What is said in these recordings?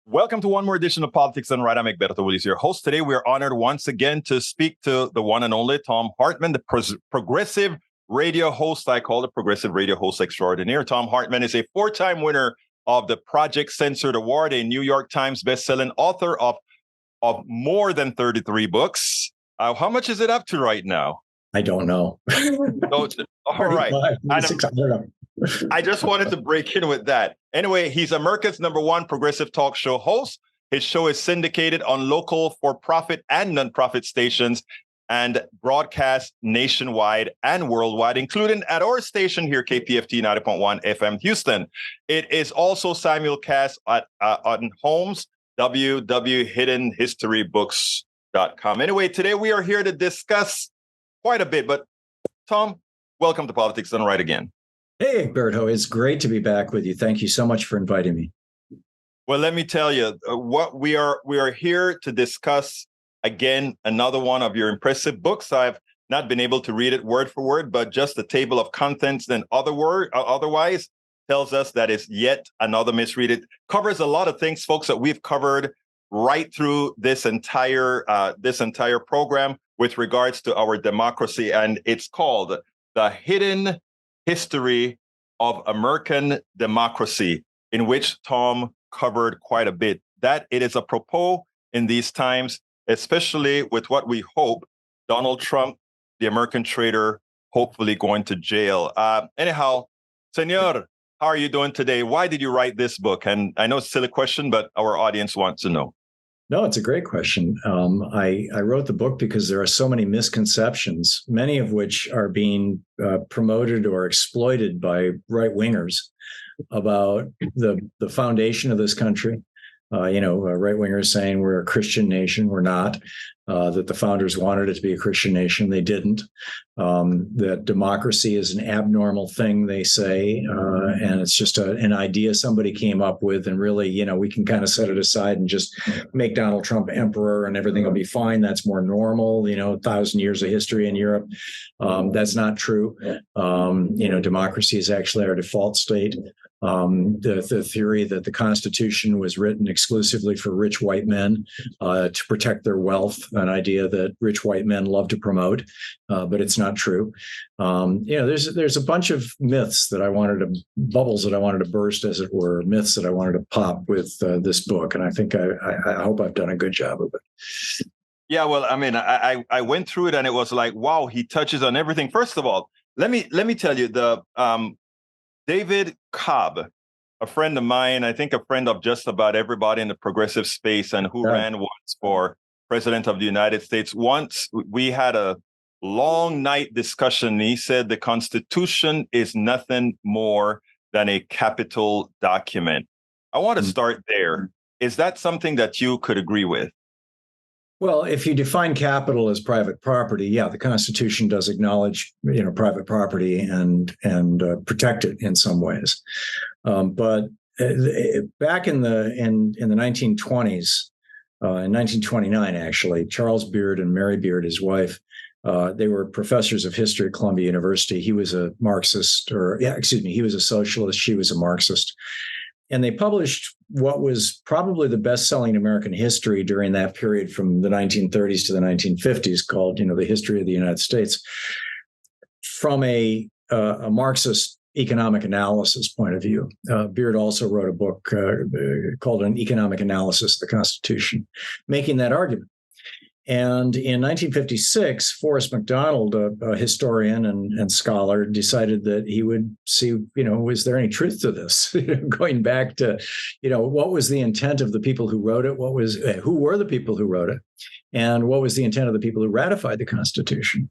Welcome to one more edition of Politics Done Right. I'm Egberto Willis, your host. Today, we are honored once again to speak to the one and only Thom Hartmann, the progressive radio host. I call the progressive radio host extraordinaire. Thom Hartmann is a four-time winner of the Project Censored Award, a New York Times bestselling author of more than 33 books. How much is it up to right now? I don't know. All right. I just wanted to break in with that. Anyway, he's America's #1 progressive talk show host. His show is syndicated on local for-profit and nonprofit stations and broadcast nationwide and worldwide, including at our station here, KPFT 90.1 FM Houston. It is also simulcast on Holmes, www.hiddenhistorybooks.com. Anyway, today we are here to discuss quite a bit, but Thom, welcome to Politics Done Right again. Hey, Egberto, it's great to be back with you. Thank you so much for inviting me. Well, let me tell you, what we are here to discuss, again, another one of your impressive books. I've not been able to read it word for word, but just the table of contents and otherwise tells us that it's yet another misread. It covers a lot of things, folks, that we've covered right through this entire program with regards to our democracy. And it's called The Hidden History of American Democracy, in which Thom covered quite a bit. That it is apropos in these times, especially with what we hope, Donald Trump, the American traitor, hopefully going to jail. Anyhow, Senor, how are you doing today? Why did you write this book? And I know it's a silly question, but our audience wants to know. No, it's a great question. I wrote the book because there are so many misconceptions, many of which are being promoted or exploited by right-wingers about the foundation of this country. Right-wingers saying we're a Christian nation. We're not. That the founders wanted it to be a Christian nation. They didn't. That democracy is an abnormal thing, they say, and it's just an idea somebody came up with. And really, we can kind of set it aside and just make Donald Trump emperor and everything will be fine. That's more normal, 1,000 years of history in Europe. That's not true. Democracy is actually our default state. The theory that the Constitution was written exclusively for rich white men to protect their wealth, an idea that rich white men love to promote, but it's not true. There's a bunch of myths that bubbles that I wanted to burst, as it were, myths that I wanted to pop with this book, and I think I hope I've done a good job of it. Yeah, well, I mean, I went through it, and it was like, wow, he touches on everything. First of all, let me tell you, David Cobb, a friend of mine, I think a friend of just about everybody in the progressive space, and who ran once for president of the United States. Once we had a long night discussion. He said the Constitution is nothing more than a capital document. I want to start there. Is that something that you could agree with? Well, if you define capital as private property, yeah, the Constitution does acknowledge, private property and protect it in some ways. But back in the 1920s, in 1929, actually, Charles Beard and Mary Beard, his wife, they were professors of history at Columbia University. He was a Marxist, he was a socialist. She was a Marxist. And they published what was probably the best-selling American history during that period from the 1930s to the 1950s, called, The History of the United States, from a Marxist economic analysis point of view. Beard also wrote a book called An Economic Analysis of the Constitution, making that argument. And in 1956, Forrest McDonald, a historian and scholar, decided that he would see, was there any truth to this? Going back to, what was the intent of the people who wrote it? Who were the people who wrote it? And what was the intent of the people who ratified the Constitution?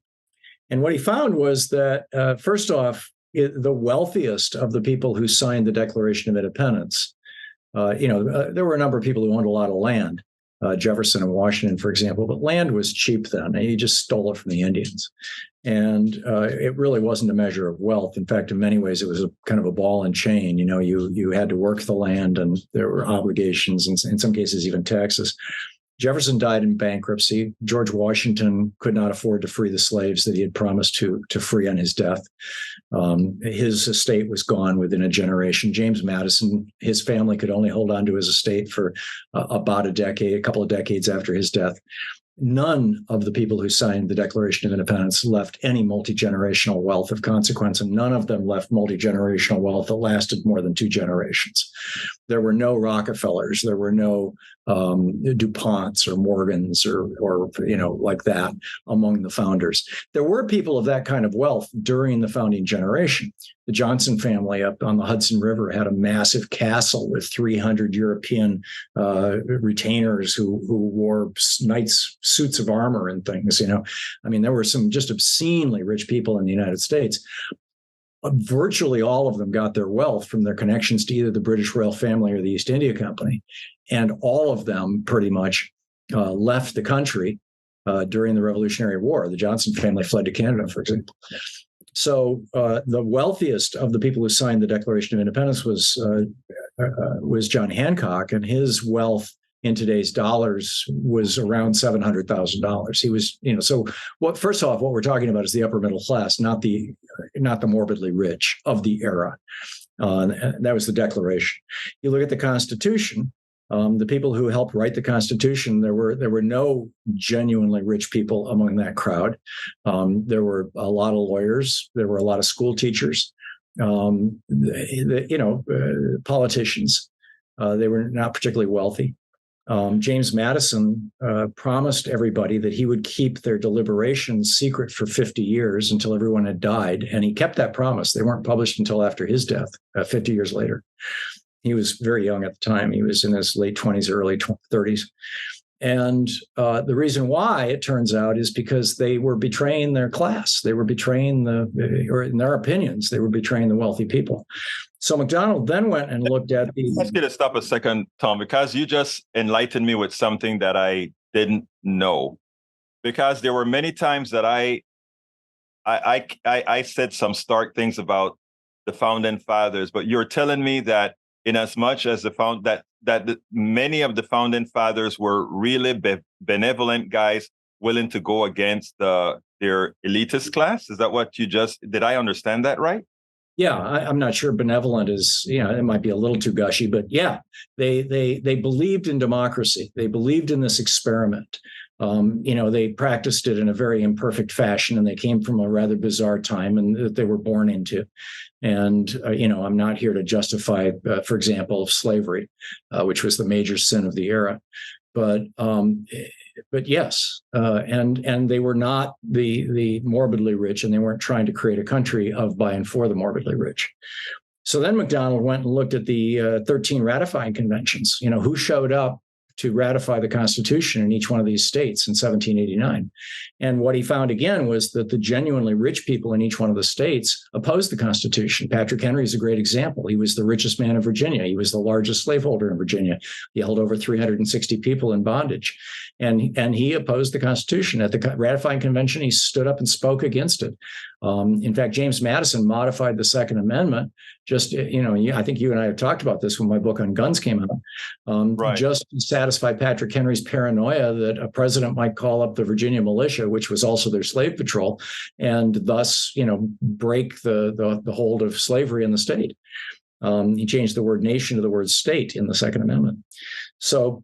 And what he found was that, first off, the wealthiest of the people who signed the Declaration of Independence, there were a number of people who owned a lot of land. Jefferson and Washington, for example, but land was cheap then. You just stole it from the Indians. And it really wasn't a measure of wealth. In fact, in many ways, it was a kind of a ball and chain. You had to work the land, and there were obligations, and in some cases, even taxes. Jefferson died in bankruptcy. George Washington could not afford to free the slaves that he had promised to free on his death. His estate was gone within a generation. James Madison, his family could only hold on to his estate for about a couple of decades after his death. None of the people who signed the Declaration of Independence left any multi-generational wealth of consequence, and none of them left multi-generational wealth that lasted more than 2 generations. There were no Rockefellers, there were no DuPonts or Morgans or like that among the founders. There were people of that kind of wealth during the founding generation. The Johnson family up on the Hudson River had a massive castle with 300 European retainers who wore knights' suits of armor and things. There were some just obscenely rich people in the United States. Virtually all of them got their wealth from their connections to either the British royal family or the East India Company. And all of them pretty much left the country during the Revolutionary War. The Johnson family fled to Canada, for example. So the wealthiest of the people who signed the Declaration of Independence was John Hancock, and his wealth in today's dollars was around $700,000. He was, so first off, what we're talking about is the upper middle class, not the morbidly rich of the era. That was the Declaration. You look at the Constitution. The people who helped write the Constitution, there were no genuinely rich people among that crowd. There were a lot of lawyers. There were a lot of school teachers. Politicians. They were not particularly wealthy. James Madison promised everybody that he would keep their deliberations secret for 50 years until everyone had died, and he kept that promise. They weren't published until after his death, 50 years later. He was very young at the time. He was in his late 20s, early 30s. And the reason why, it turns out, is because they were betraying their class. They were betraying or in their opinions, they were betraying the wealthy people. So MacDonald then went and looked at the... Let's get to stop a second, Thom, because you just enlightened me with something that I didn't know. Because there were many times that I said some stark things about the founding fathers, but you're telling me that in as much as many of the founding fathers were really benevolent guys willing to go against their elitist class. Is that what did I understand that right? Yeah, I'm not sure benevolent is, it might be a little too gushy, but yeah, they believed in democracy. They believed in this experiment. They practiced it in a very imperfect fashion, and they came from a rather bizarre time and that they were born into. And, I'm not here to justify, for example, slavery, which was the major sin of the era. But yes, and they were not the morbidly rich, and they weren't trying to create a country of, by, and for the morbidly rich. So then MacDonald went and looked at the 13 ratifying conventions. Who showed up to ratify the Constitution in each one of these states in 1789. And what he found again was that the genuinely rich people in each one of the states opposed the Constitution. Patrick Henry is a great example. He was the richest man in Virginia. He was the largest slaveholder in Virginia. He held over 360 people in bondage. And he opposed the Constitution. At the ratifying convention, he stood up and spoke against it. In fact, James Madison modified the Second Amendment. I think you and I have talked about this when my book on guns came out. Right. Just to satisfy Patrick Henry's paranoia that a president might call up the Virginia militia, which was also their slave patrol, and thus, break the hold of slavery in the state. He changed the word nation to the word state in the Second Amendment. So,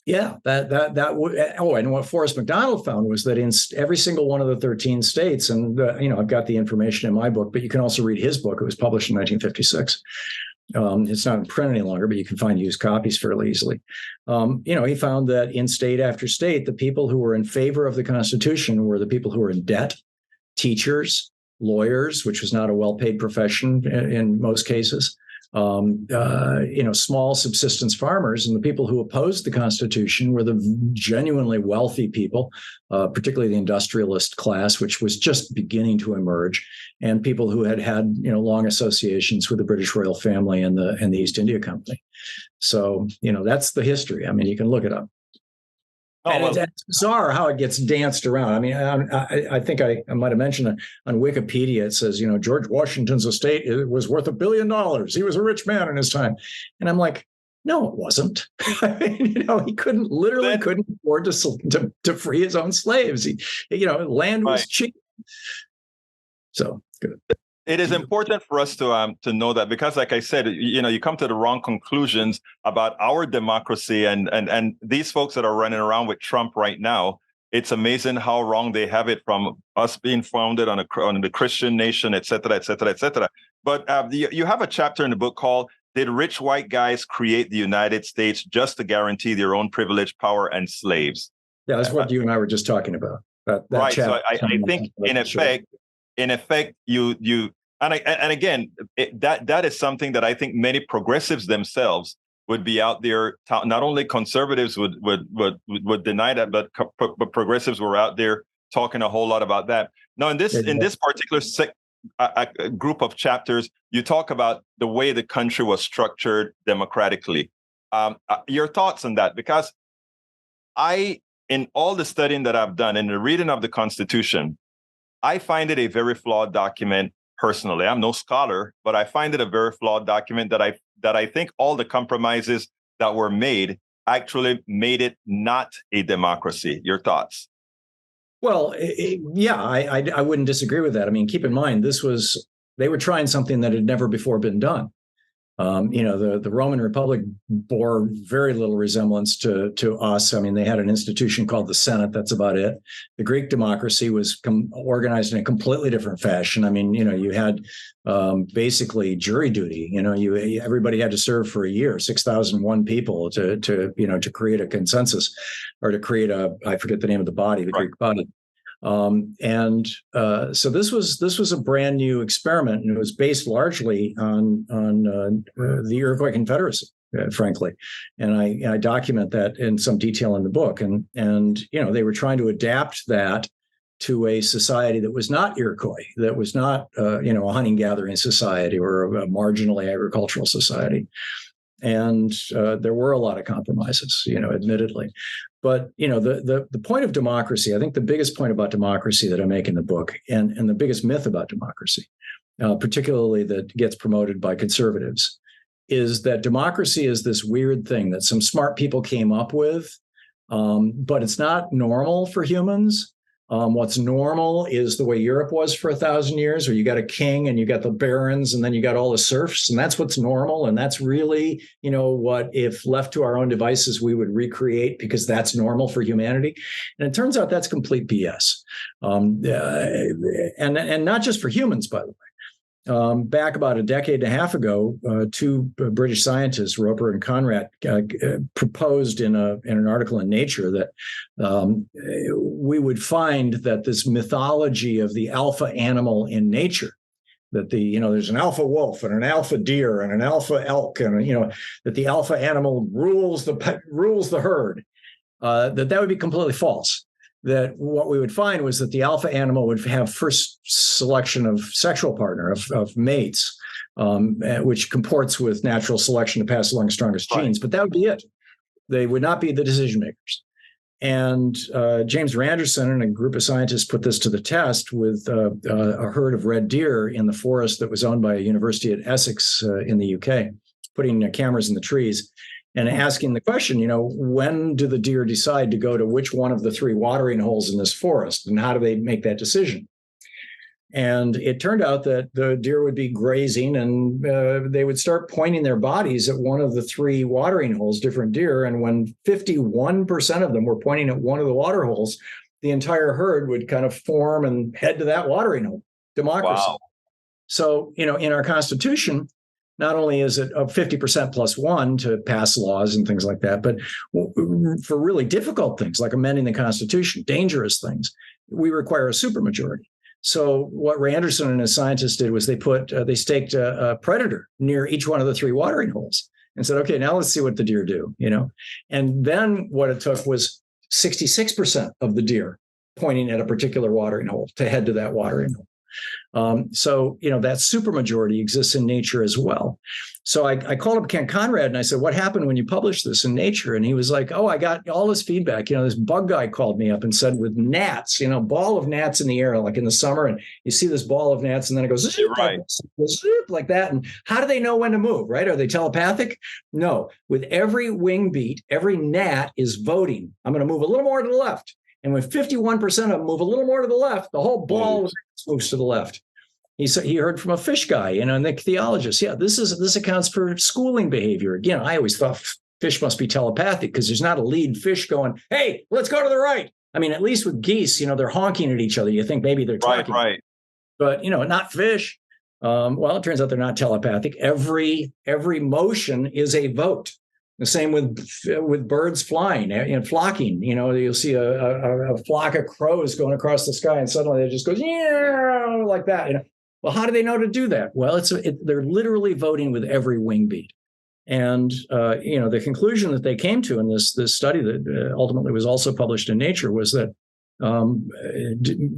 yeah, and what Forrest MacDonald found was that in every single one of the 13 states, and I've got the information in my book, but you can also read his book. It was published in 1956. It's not in print any longer, but you can find used copies fairly easily. He found that in state after state, the people who were in favor of the Constitution were the people who were in debt, teachers, lawyers, which was not a well-paid profession in most cases, small subsistence farmers, and the people who opposed the Constitution were the genuinely wealthy people, particularly the industrialist class, which was just beginning to emerge, and people who had long associations with the British royal family and the East India Company. So, that's the history. I mean, you can look it up. It's bizarre how it gets danced around. I mean, I think I might have mentioned on Wikipedia, it says, George Washington's estate was worth $1 billion. He was a rich man in his time. And I'm like, No, it wasn't. I mean, he couldn't afford to free his own slaves. Land was Right. cheap. So good. It is important for us to know that, because, like I said, you come to the wrong conclusions about our democracy, and these folks that are running around with Trump right now. It's amazing how wrong they have it, from us being founded on the Christian nation, et cetera, et cetera, et cetera. But you have a chapter in the book called "Did Rich White Guys Create the United States Just to Guarantee Their Own Privilege, Power, and Slaves?" Yeah, that's what you and I were just talking about. That right. chapter. So I think in effect, you and again, that is something that I think many progressives themselves would be out there. Not only conservatives would deny that, but progressives were out there talking a whole lot about that. Now, in this particular group of chapters, you talk about the way the country was structured democratically. Your thoughts on that? Because in all the studying that I've done, in the reading of the Constitution, I find it a very flawed document. Personally, I'm no scholar, but I find it a very flawed document that I think all the compromises that were made actually made it not a democracy. Your thoughts? Well, yeah, I wouldn't disagree with that. I mean, keep in mind, they were trying something that had never before been done. The Roman Republic bore very little resemblance to us. I mean, they had an institution called the Senate. That's about it. The Greek democracy was organized in a completely different fashion. I mean, you had basically jury duty. Everybody had to serve for a year, 6,001 people to create a consensus, or to create I forget the name of the body, the Greek body. So this was a brand new experiment, and it was based largely on the Iroquois Confederacy, frankly, and I document that in some detail in the book. And they were trying to adapt that to a society that was not Iroquois, that was not a hunting gathering society or a marginally agricultural society. And there were a lot of compromises, admittedly. But, the point of democracy, I think the biggest point about democracy that I make in the book, and the biggest myth about democracy, particularly that gets promoted by conservatives, is that democracy is this weird thing that some smart people came up with, but it's not normal for humans. What's normal is the way Europe was for 1,000 years, where you got a king and you got the barons and then you got all the serfs, and that's what's normal. And that's really, what, if left to our own devices, we would recreate, because that's normal for humanity. And it turns out that's complete BS. And not just for humans, by the way. Back about a decade and a half ago, two British scientists, Roper and Conrad, proposed in an article in Nature that we would find that this mythology of the alpha animal in nature, that there's an alpha wolf and an alpha deer and an alpha elk, and that the alpha animal rules the herd, that would be completely false. That what we would find was that the alpha animal would have first selection of sexual partner, of mates, which comports with natural selection to pass along strongest genes. But that would be it. They would not be the decision makers. And James Randerson and a group of scientists put this to the test with a herd of red deer in the forest that was owned by a university at Essex in the UK, putting cameras in the trees and asking the question, when do the deer decide to go to which one of the three watering holes in this forest, and how do they make that decision? And it turned out that the deer would be grazing, and they would start pointing their bodies at one of the three watering holes, different deer. And when 51% of them were pointing at one of the water holes, the entire herd would kind of form and head to that watering hole. Democracy. Wow. So, in our Constitution, not only is it 50% plus one to pass laws and things like that, but for really difficult things like amending the Constitution, dangerous things, we require a supermajority. So what Randerson and his scientists did was they staked a predator near each one of the three watering holes and said, okay, now let's see what the deer do, And then what it took was 66% of the deer pointing at a particular watering hole to head to that watering hole. So, that supermajority exists in nature as well. So I called up Ken Conrad and I said, what happened when you published this in Nature? And he was like, oh, I got all this feedback. This bug guy called me up and said with gnats, ball of gnats in the air, like in the summer, and you see this ball of gnats and then it goes, zip, right. like that. And how do they know when to move, right? Are they telepathic? No. With every wing beat, every gnat is voting. I'm going to move a little more to the left. And when 51% of them move a little more to the left, the whole ball moves to the left. He heard from a fish guy, and the ichthyologist. Yeah, this accounts for schooling behavior. Again, I always thought fish must be telepathic because there's not a lead fish going, hey, let's go to the right. I mean, at least with geese, they're honking at each other. You think maybe they're talking. Right. But, not fish. Well, it turns out they're not telepathic. Every motion is a vote. The same with birds flying and flocking. You'll see a flock of crows going across the sky, and suddenly they just go, yeah, like that. Well, how do they know to do that? Well, they're literally voting with every wing beat. And the conclusion that they came to in this study that ultimately was also published in Nature was that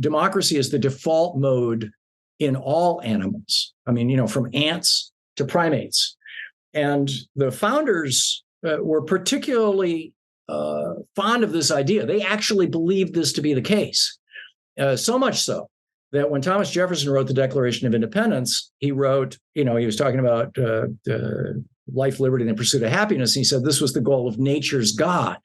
democracy is the default mode in all animals. I mean, from ants to primates. And the founders were particularly fond of this idea. They actually believed this to be the case, so much so that when Thomas Jefferson wrote the Declaration of Independence, he wrote, he was talking about life, liberty, and the pursuit of happiness. He said this was the goal of nature's God.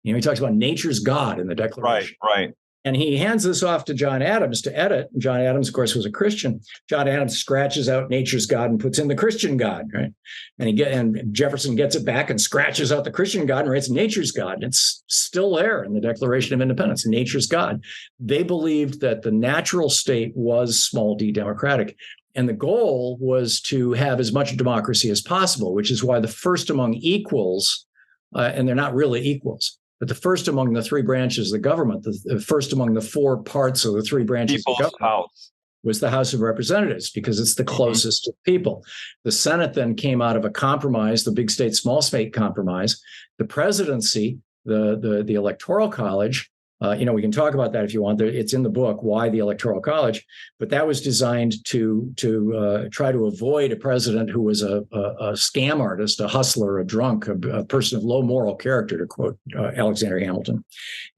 He talks about nature's God in the Declaration. Right. And he hands this off to John Adams to edit. And John Adams, of course, was a Christian. John Adams scratches out nature's God and puts in the Christian God, right? And Jefferson gets it back and scratches out the Christian God and writes nature's God. And it's still there in the Declaration of Independence, nature's God. They believed that the natural state was small d democratic. And the goal was to have as much democracy as possible, which is why the first among equals, and they're not really equals, but the first among the three branches of the government, the first among the four parts of the three branches of the government was the House of Representatives, because it's the closest to people. The Senate then came out of a compromise, the big state, small state compromise. The presidency, the Electoral College, we can talk about that if you want. It's in the book, Why the Electoral College. But that was designed to try to avoid a president who was a scam artist, a hustler, a drunk, a person of low moral character, to quote Alexander Hamilton.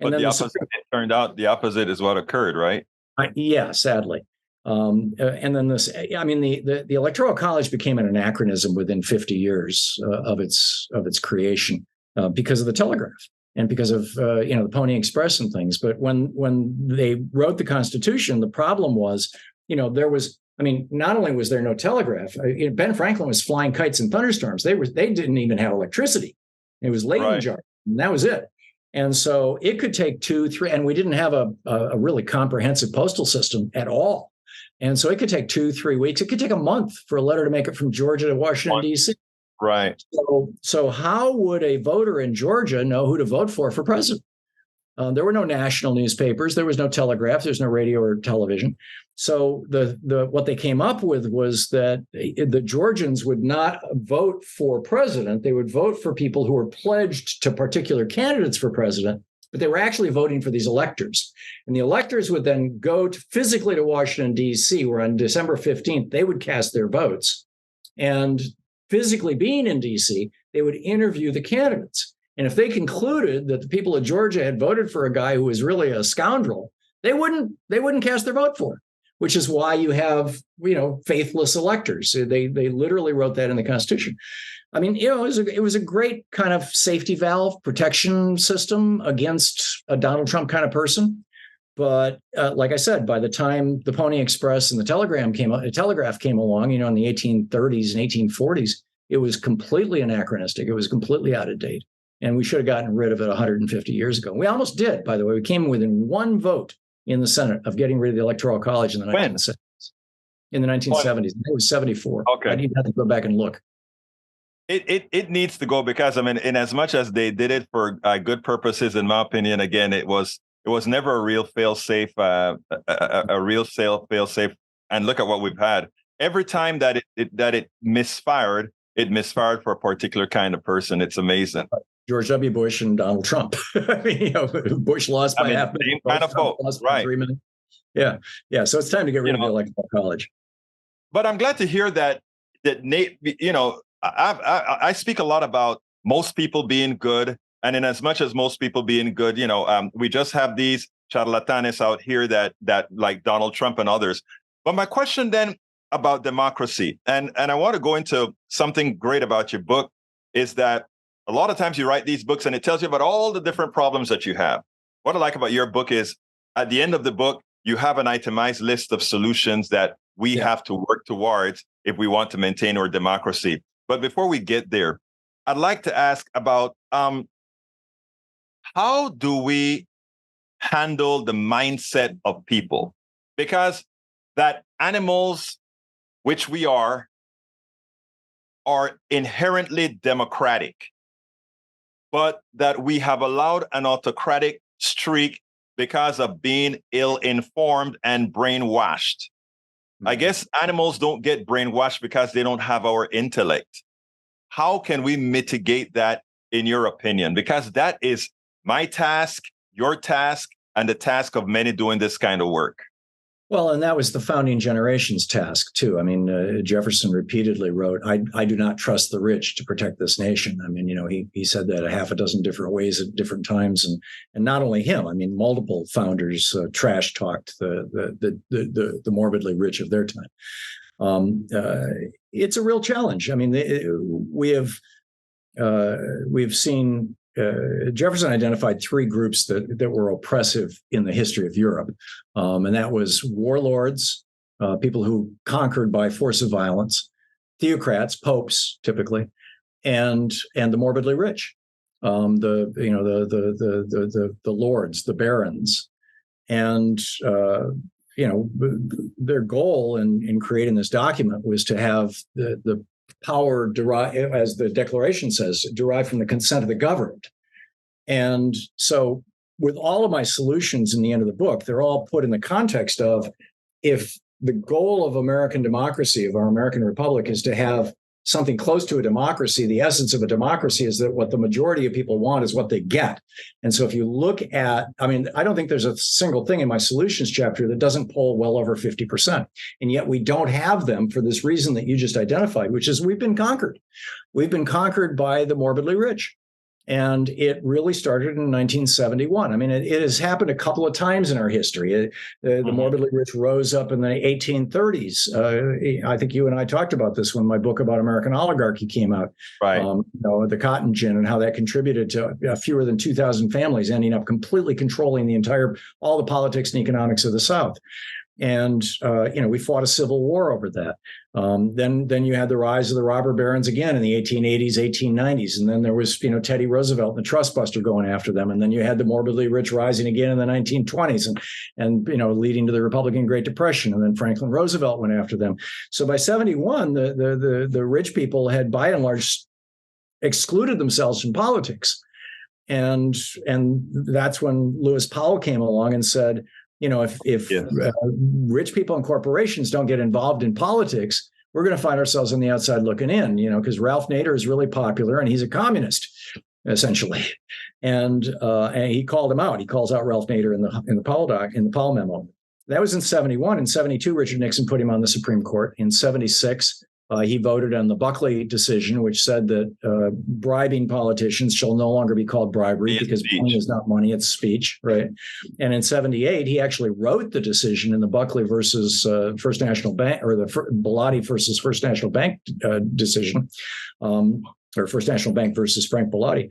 And but the opposite, it turned out the opposite is what occurred, right? Yeah, sadly. And then the Electoral College became an anachronism within 50 years of its creation because of the telegraph. And because of the Pony Express and things. But when they wrote the Constitution, the problem was, not only was there no telegraph, Ben Franklin was flying kites in thunderstorms. They didn't even have electricity. It was Leyden jar, and that was it. And so it could take 2, 3, and we didn't have a really comprehensive postal system at all. And so it could take 2, 3 weeks. It could take a month for a letter to make it from Georgia to Washington, D.C. Right. So how would a voter in Georgia know who to vote for president? There were no national newspapers. There was no telegraph. There's no radio or television. So what they came up with was that the Georgians would not vote for president. They would vote for people who were pledged to particular candidates for president, but they were actually voting for these electors. And the electors would then go physically to Washington, D.C., where on December 15th, they would cast their votes. And physically being in D.C., they would interview the candidates. And if they concluded that the people of Georgia had voted for a guy who was really a scoundrel, they wouldn't cast their vote for him, which is why you have, faithless electors. They literally wrote that in the Constitution. I mean, it was a great kind of safety valve protection system against a Donald Trump kind of person. But like I said, by the time the Pony Express and the telegraph came along, in the 1830s and 1840s, it was completely anachronistic. It was completely out of date. And we should have gotten rid of it 150 years ago. We almost did, by the way. We came within one vote in the Senate of getting rid of the Electoral College in the 1970s. In the 1970s. It was 74. Okay. I didn't have to go back and look. It needs to go because, in as much as they did it for good purposes, in my opinion, again, it was never a real fail-safe, a real fail-safe. And look at what we've had. Every time that it misfired, it misfired for a particular kind of person. It's amazing. George W. Bush and Donald Trump. Bush lost by half. Same kind of vote, lost right? 3 million. Yeah. Yeah. So it's time to get rid of the electoral college. But I'm glad to hear that Nate, I speak a lot about most people being good. And in as much as most people being good, we just have these charlatanes out here that like Donald Trump and others. But my question then about democracy, and I want to go into something great about your book, is that a lot of times you write these books and it tells you about all the different problems that you have. What I like about your book is at the end of the book, you have an itemized list of solutions that we have to work towards if we want to maintain our democracy. But before we get there, I'd like to ask about how do we handle the mindset of people? Because that animals, which we are inherently democratic, but that we have allowed an autocratic streak because of being ill-informed and brainwashed. I guess animals don't get brainwashed because they don't have our intellect. How can we mitigate that, in your opinion? Because that is my task, your task, and the task of many doing this kind of work. Well, and that was the founding generation's task, too. I mean, Jefferson repeatedly wrote, I do not trust the rich to protect this nation. I mean, he said that a half a dozen different ways at different times. And not only him, I mean, multiple founders trash talked the morbidly rich of their time. It's a real challenge. I mean, we've seen Jefferson identified three groups that were oppressive in the history of Europe, and that was warlords, people who conquered by force of violence, theocrats, popes typically, and the morbidly rich, the lords, the barons, and their goal in creating this document was to have the power derived, as the Declaration says, derived from the consent of the governed. And so with all of my solutions in the end of the book, they're all put in the context of, if the goal of American democracy, of our American republic, is to have something close to a democracy, the essence of a democracy is that what the majority of people want is what they get. And so if you look at, I mean, I don't think there's a single thing in my solutions chapter that doesn't poll well over 50%. And yet we don't have them for this reason that you just identified, which is we've been conquered. We've been conquered by the morbidly rich. And it really started in 1971. I mean, it has happened a couple of times in our history. The morbidly rich rose up in the 1830s. I think you and I talked about this when my book about American oligarchy came out. Right. The cotton gin and how that contributed to fewer than 2,000 families ending up completely controlling all the politics and economics of the South. And, we fought a civil war over that. Then you had the rise of the robber barons again in the 1880s, 1890s. And then there was, Teddy Roosevelt and the trust buster going after them. And then you had the morbidly rich rising again in the 1920s and leading to the Republican Great Depression. And then Franklin Roosevelt went after them. So by 71, the rich people had by and large excluded themselves from politics. And that's when Lewis Powell came along and said, if rich people and corporations don't get involved in politics, we're going to find ourselves on the outside looking in, because Ralph Nader is really popular and he's a communist, essentially. And he called him out. He calls out Ralph Nader in the Powell memo. That was in 71. In 72, Richard Nixon put him on the Supreme Court. In 76, he voted on the Buckley decision, which said that bribing politicians shall no longer be called bribery because money is not money, it's speech, right? And in 78, he actually wrote the decision in the Buckley versus First National Bank, or the Bellotti versus First National Bank decision, or First National Bank versus Frank Bellotti,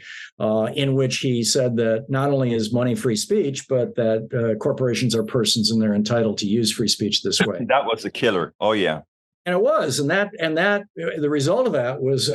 in which he said that not only is money free speech, but that corporations are persons and they're entitled to use free speech this way. That was a killer. Oh, yeah. And it was, and that the result of that was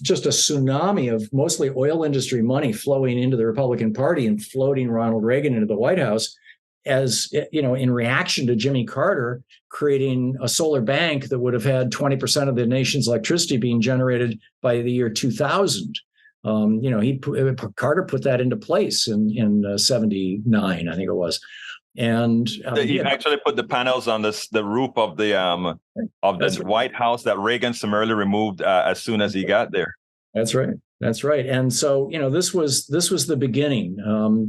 just a tsunami of mostly oil industry money flowing into the Republican Party and floating Ronald Reagan into the White House, as in reaction to Jimmy Carter creating a solar bank that would have had 20% of the nation's electricity being generated by the year 2000. Carter put that into place in 79, I think it was. And he actually put the panels on the roof of the White House that Reagan summarily removed as soon as he got there. That's right. That's right. And so, this was the beginning.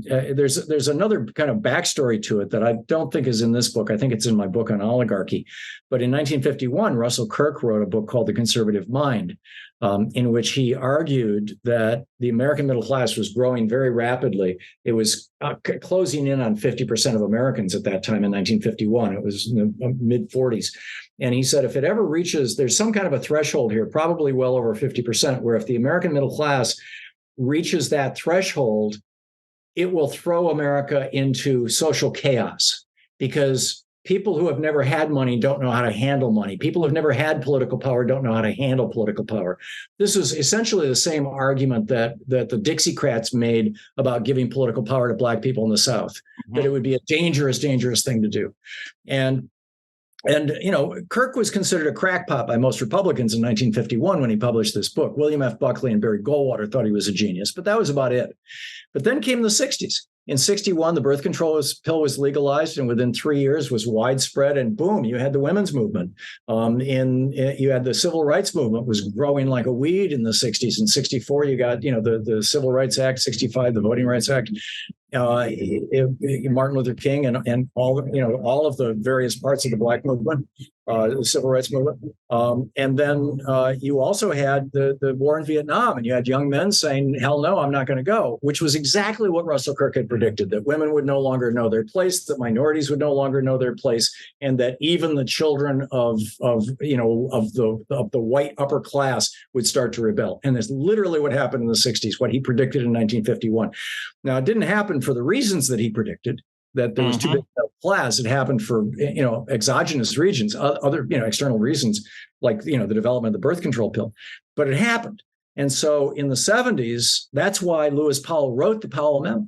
There's another kind of backstory to it that I don't think is in this book. I think it's in my book on oligarchy. But in 1951, Russell Kirk wrote a book called The Conservative Mind, in which he argued that the American middle class was growing very rapidly. It was closing in on 50% of Americans at that time in 1951. It was in the mid 40s. And he said, if it ever reaches, there's some kind of a threshold here, probably well over 50%, where if the American middle class reaches that threshold, it will throw America into social chaos, because people who have never had money don't know how to handle money. People who have never had political power don't know how to handle political power. This is essentially the same argument that the Dixiecrats made about giving political power to Black people in the South, that it would be a dangerous, dangerous thing to do. And Kirk was considered a crackpot by most Republicans in 1951 when he published this book. William F. Buckley and Barry Goldwater thought he was a genius, but that was about it. But then came the 60s. In 61, the birth control pill was legalized, and within 3 years was widespread. And boom, you had the women's movement. You had the civil rights movement was growing like a weed in the 60s. In 64, you got the Civil Rights Act. 65, the Voting Rights Act. Martin Luther King and all of the various parts of the Black movement, the civil rights movement, and then you also had the war in Vietnam, and you had young men saying, "Hell no, I'm not going to go," which was exactly what Russell Kirk had predicted: that women would no longer know their place, that minorities would no longer know their place, and that even the children of the white upper class would start to rebel. And that's literally what happened in the 60s, what he predicted in 1951. Now, it didn't happen for the reasons that he predicted, that there was too big of a class. It happened for, exogenous reasons, other, external reasons, like, the development of the birth control pill. But it happened. And so in the 70s, that's why Lewis Powell wrote the Powell Memo.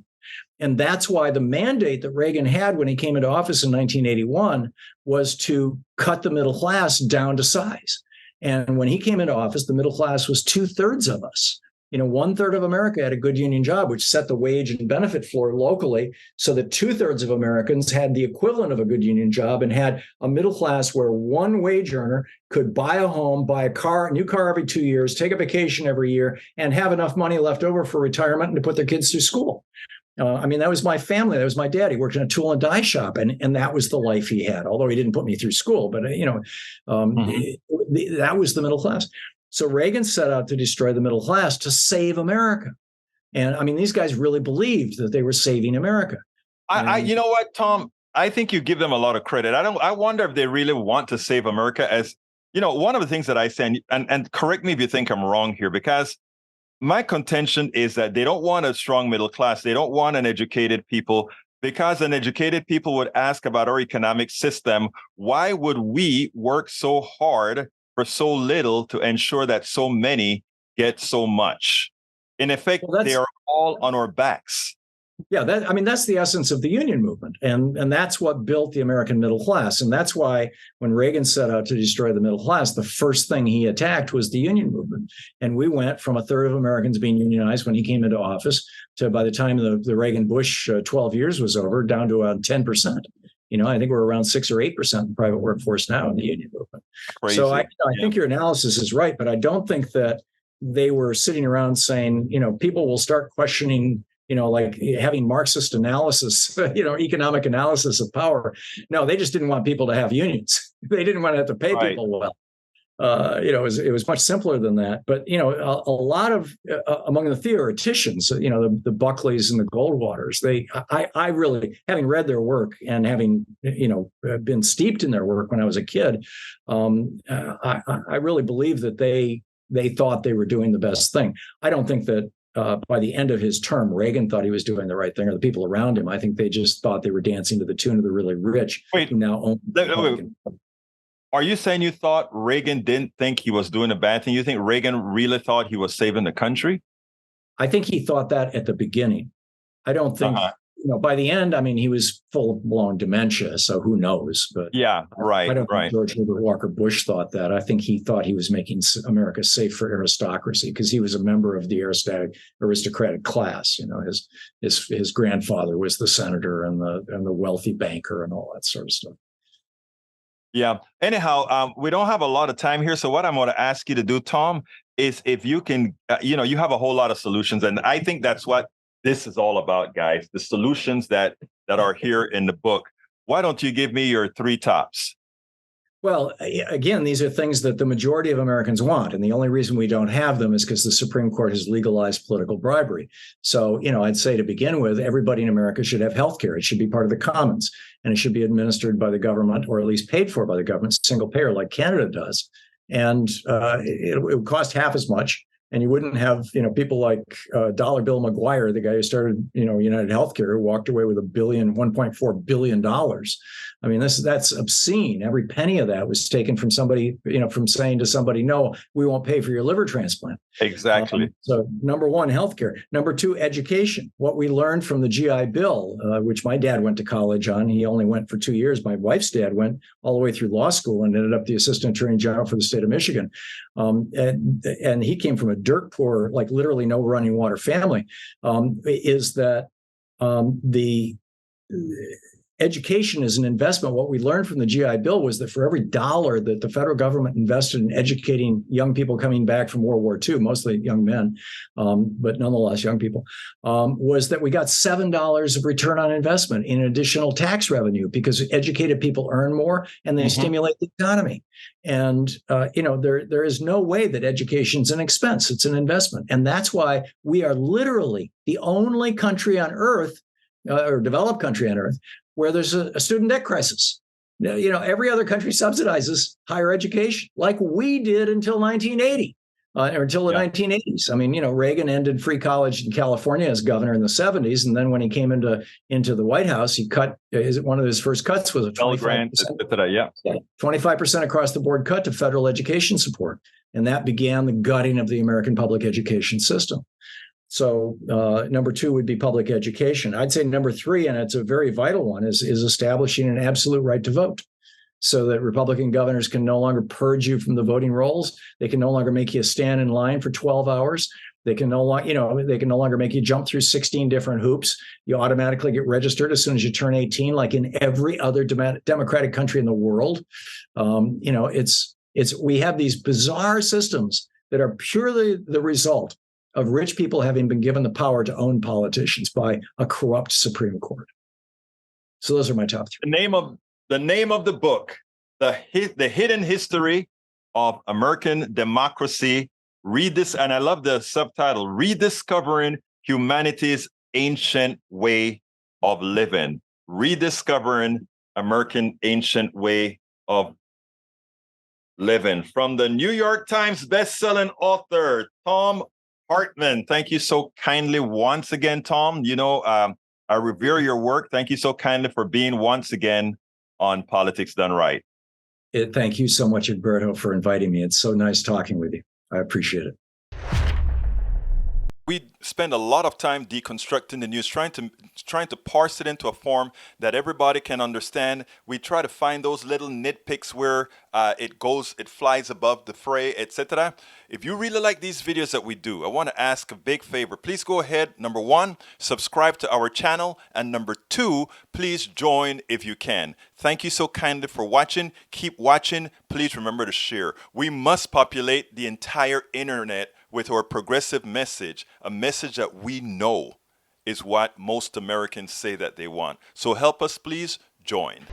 And that's why the mandate that Reagan had when he came into office in 1981 was to cut the middle class down to size. And when he came into office, the middle class was 2/3 of us. 1/3 of America had a good union job, which set the wage and benefit floor locally, so that 2/3 of Americans had the equivalent of a good union job and had a middle class where one wage earner could buy a home, buy a new car every 2 years, take a vacation every year, and have enough money left over for retirement and to put their kids through school. That was my family. That was my dad. He worked in a tool and die shop, and that was the life he had. Although he didn't put me through school, but that was the middle class. So Reagan set out to destroy the middle class to save America. And these guys really believed that they were saving America. You know what, Thom? I think you give them a lot of credit. I wonder if they really want to save America. As one of the things that I say, and correct me if you think I'm wrong here, because my contention is that they don't want a strong middle class. They don't want an educated people, because an educated people would ask about our economic system. Why would we work so hard for so little to ensure that so many get so much? In effect, they are all on our backs. Yeah, that's the essence of the union movement. And that's what built the American middle class. And that's why when Reagan set out to destroy the middle class, the first thing he attacked was the union movement. And we went from 1/3 of Americans being unionized when he came into office to, by the time the Reagan-Bush 12 years was over, down to around 10%. I think we're around 6 or 8% in the private workforce now in the union movement. Crazy. So I think your analysis is right, but I don't think that they were sitting around saying, people will start questioning, like having Marxist analysis, economic analysis of power. No, they just didn't want people to have unions. They didn't want to have to pay people well. It was much simpler than that. But, a lot of among the theoreticians, the Buckleys and the Goldwaters, I really, having read their work and having, been steeped in their work when I was a kid, I really believe that they thought they were doing the best thing. I don't think that by the end of his term, Reagan thought he was doing the right thing, or the people around him. I think they just thought they were dancing to the tune of the really rich who now own. Are you saying you thought Reagan didn't think he was doing a bad thing? You think Reagan really thought he was saving the country? I think he thought that at the beginning. I don't think, by the end, he was full-blown dementia, so who knows? But yeah, right, I don't think George Herbert Walker Bush thought that. I think he thought he was making America safe for aristocracy, because he was a member of the aristocratic class. His grandfather was the senator and the wealthy banker and all that sort of stuff. Yeah. Anyhow, we don't have a lot of time here. So what I'm going to ask you to do, Thom, is if you can, you have a whole lot of solutions. And I think that's what this is all about, guys, the solutions that are here in the book. Why don't you give me your three tops? Well, again, these are things that the majority of Americans want. And the only reason we don't have them is because the Supreme Court has legalized political bribery. So, I'd say to begin with, everybody in America should have health care. It should be part of the commons, and it should be administered by the government, or at least paid for by the government, single payer like Canada does. And it would cost half as much. And you wouldn't have, people like Dollar Bill McGuire, the guy who started, United Healthcare, who walked away with $1.4 billion. I mean, that's obscene. Every penny of that was taken from somebody, from saying to somebody, no, we won't pay for your liver transplant. Exactly. So number one, healthcare. Number two, education. What we learned from the GI Bill, which my dad went to college on. He only went for 2 years. My wife's dad went all the way through law school and ended up the assistant attorney general for the state of Michigan. And he came from a dirt poor, like literally no running water family. Is that the education is an investment. What we learned from the GI Bill was that for every dollar that the federal government invested in educating young people coming back from World War II, mostly young men, but nonetheless young people, was that we got $7 of return on investment in additional tax revenue, because educated people earn more and they stimulate the economy. And there is no way that education is an expense; it's an investment, and that's why we are literally the only country on earth, or developed country on earth, where there's a student debt crisis. Every other country subsidizes higher education, like we did until 1980, or until the 1980s. I mean, Reagan ended free college in California as governor in the 70s, and then when he came into the White House, he cut. One of his first cuts was a 25% across the board cut to federal education support, and that began the gutting of the American public education system. So number two would be public education. I'd say number three, and it's a very vital one, is establishing an absolute right to vote, so that Republican governors can no longer purge you from the voting rolls. They can no longer make you stand in line for 12 hours. They can no longer make you jump through 16 different hoops. You automatically get registered as soon as you turn 18, like in every other democratic country in the world. We have these bizarre systems that are purely the result of rich people having been given the power to own politicians by a corrupt Supreme Court. So those are my top three. The name of the book, the Hidden History of American Democracy. Read this, and I love the subtitle: Rediscovering Humanity's Ancient Way of Living. Rediscovering American Ancient Way of Living. From the New York Times best-selling author, Thom Hartmann. Thank you so kindly once again, Thom. I revere your work. Thank you so kindly for being once again on Politics Done Right. Thank you so much, Egberto, for inviting me. It's so nice talking with you. I appreciate it. We spend a lot of time deconstructing the news, trying to parse it into a form that everybody can understand. We try to find those little nitpicks where it flies above the fray, etc. If you really like these videos that we do, I want to ask a big favor. Please go ahead. Number one, subscribe to our channel. And number two, please join if you can. Thank you so kindly for watching. Keep watching. Please remember to share. We must populate the entire internet with our progressive message, a message that we know is what most Americans say that they want. So help us, please join.